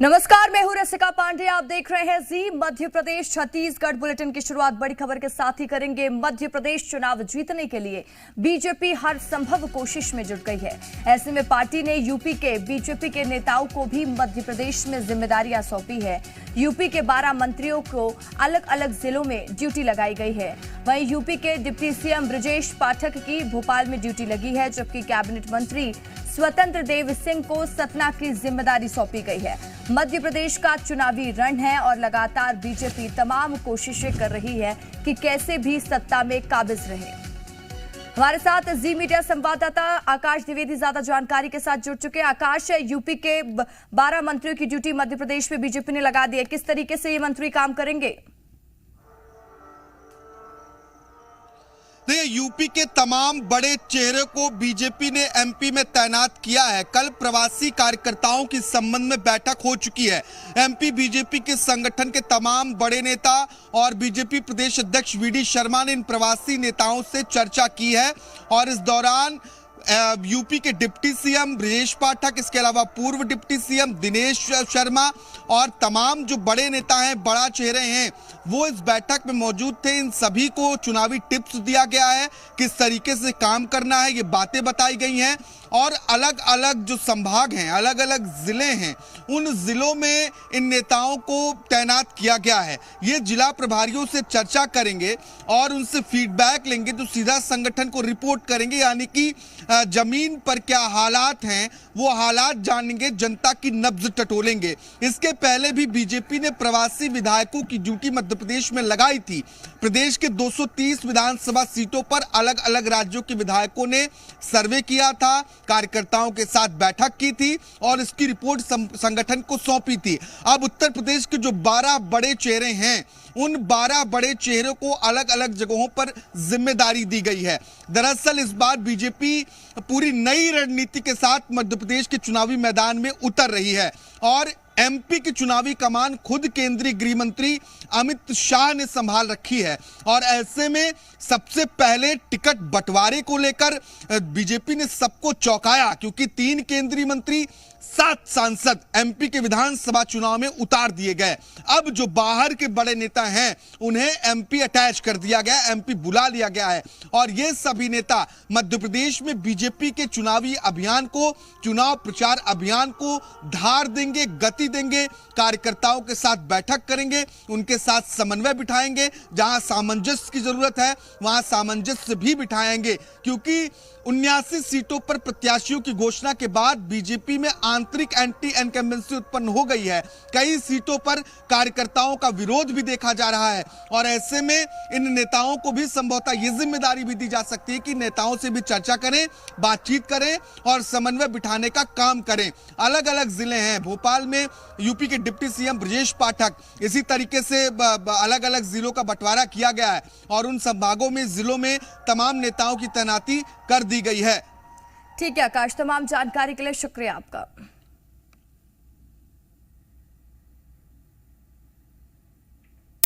नमस्कार, मैं हूं रसिका पांडे। आप देख रहे हैं जी मध्य प्रदेश छत्तीसगढ़ बुलेटिन की शुरुआत बड़ी खबर के साथ ही करेंगे। मध्य प्रदेश चुनाव जीतने के लिए बीजेपी हर संभव कोशिश में जुट गई है। ऐसे में पार्टी ने यूपी के बीजेपी के नेताओं को भी मध्य प्रदेश में जिम्मेदारियां सौंपी है। यूपी के 12 मंत्रियों को अलग अलग जिलों में ड्यूटी लगाई गई है। वहीं यूपी के डिप्टी सीएम ब्रजेश पाठक की भोपाल में ड्यूटी लगी है, जबकि कैबिनेट मंत्री स्वतंत्र देव सिंह को सतना की जिम्मेदारी सौंपी गई है। मध्य प्रदेश का चुनावी रण है और लगातार बीजेपी तमाम कोशिशें कर रही है कि कैसे भी सत्ता में काबिज रहे। हमारे साथ जी मीडिया संवाददाता आकाश द्विवेदी ज्यादा जानकारी के साथ जुड़ चुके हैं। आकाश, यूपी के 12 मंत्रियों की ड्यूटी मध्य प्रदेश में बीजेपी ने लगा दी है, किस तरीके से ये मंत्री काम करेंगे? देखिए, यूपी के तमाम बड़े चेहरे को बीजेपी ने एमपी में तैनात किया है। कल प्रवासी कार्यकर्ताओं की संबंध में बैठक हो चुकी है। एमपी बीजेपी के संगठन के तमाम बड़े नेता और बीजेपी प्रदेश अध्यक्ष वीडी शर्मा ने इन प्रवासी नेताओं से चर्चा की है और इस दौरान यूपी के डिप्टी सीएम ब्रजेश पाठक, इसके अलावा पूर्व डिप्टी सीएम दिनेश शर्मा और तमाम जो बड़े नेता हैं, बड़ा चेहरे हैं, वो इस बैठक में मौजूद थे। इन सभी को चुनावी टिप्स दिया गया है, किस तरीके से काम करना है, ये बातें बताई गई हैं और अलग अलग जो संभाग हैं, अलग अलग जिले हैं, उन जिलों में इन नेताओं को तैनात किया गया है। ये जिला प्रभारियों से चर्चा करेंगे और उनसे फीडबैक लेंगे, तो सीधा संगठन को रिपोर्ट करेंगे, यानी कि जमीन पर क्या हालात हैं वो हालात जानेंगे, जनता की नब्ज टटोलेंगे। इसके पहले भी बीजेपी ने प्रवासी विधायकों की ड्यूटी मध्य प्रदेश में लगाई थी। प्रदेश के 230 विधानसभा सीटों पर अलग अलग राज्यों के विधायकों ने सर्वे किया था, कार्यकर्ताओं के साथ बैठक की थी और इसकी रिपोर्ट संगठन को सौंपी थी। अब उत्तर प्रदेश के जो 12 बड़े चेहरे हैं, उन 12 बड़े चेहरों को अलग अलग जगहों पर जिम्मेदारी दी गई है। दरअसल इस बार बीजेपी पूरी नई रणनीति के साथ मध्य प्रदेश के चुनावी मैदान में उतर रही है और एमपी की चुनावी कमान खुद केंद्रीय गृह मंत्री अमित शाह ने संभाल रखी है। और ऐसे में सबसे पहले टिकट बंटवारे को लेकर बीजेपी ने सबको चौंकाया, क्योंकि 3 केंद्रीय मंत्री, 7 सांसद एमपी के विधानसभा चुनाव में उतार दिए गए। अब जो बाहर के बड़े नेता हैं उन्हें एमपी अटैच कर दिया गया, एमपी बुला लिया गया है और ये सभी नेता मध्य प्रदेश में बीजेपी के चुनावी अभियान को, चुनाव प्रचार अभियान को धार देंगे, गति देंगे, कार्यकर्ताओं के साथ बैठक करेंगे, उनके साथ समन्वय बिठाएंगे, जहां सामंजस्य की जरूरत है वहां सामंजस्य भी बिठाएंगे, क्योंकि 79 सीटों पर प्रत्याशियों की घोषणा के बाद बीजेपी में आंतरिक एंटी इनकम्बेंसी उत्पन्न हो गई है। कई सीटों पर कार्यकर्ताओं का विरोध भी देखा जा रहा है और ऐसे में इन नेताओं को भी संभवतः ये जिम्मेदारी भी दी जा सकती है कि नेताओं से भी चर्चा करें, बातचीत करें और समन्वय बिठाने का काम करें। अलग अलग जिले हैं, भोपाल में यूपी के डिप्टी सीएम ब्रजेश पाठक, इसी तरीके से अलग अलग जिलों का बंटवारा किया गया है और उन संभागों में, जिलों में तमाम नेताओं की तैनाती कर दी गई है। ठीक है आकाश, तमाम जानकारी के लिए शुक्रिया आपका।